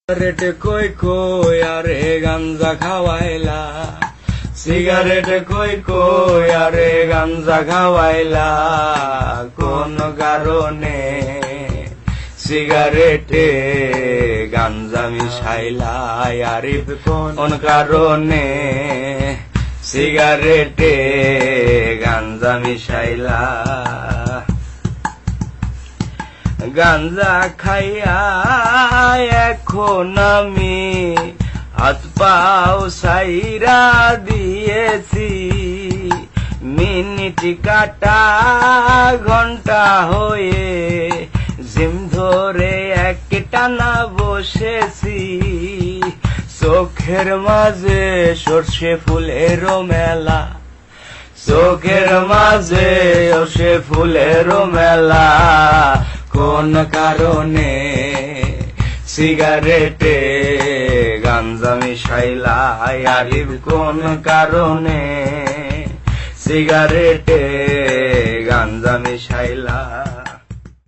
Cigarette কই কই আরে গাঞ্জা খাওয়াইলা, সিগারেট কই কই আরে গাঞ্জা খাওয়াইলা, কোন কারণে সিগারেটে গাঞ্জা মিশাইলা, আরিফ কোন কারণে সিগারেটে গাঞ্জা মিশাইলা। গাঞ্জা খাইয়া এখন আমি হাত পাও সাইরা দিয়েছি, মিনিট কাটা ঘন্টা হয়ে জিম ধরে এক টানা বসেছি, চোখের মাঝে সর্ষে ফুলেরও মেলা, চোখের মাঝে সর্ষে ফুলেরও মেলা, কোন কারণে সিগারেটে গাঞ্জা মিশাইলা, আরিফ কোন কারণে সিগারেটে গাঞ্জা মিশাইলা।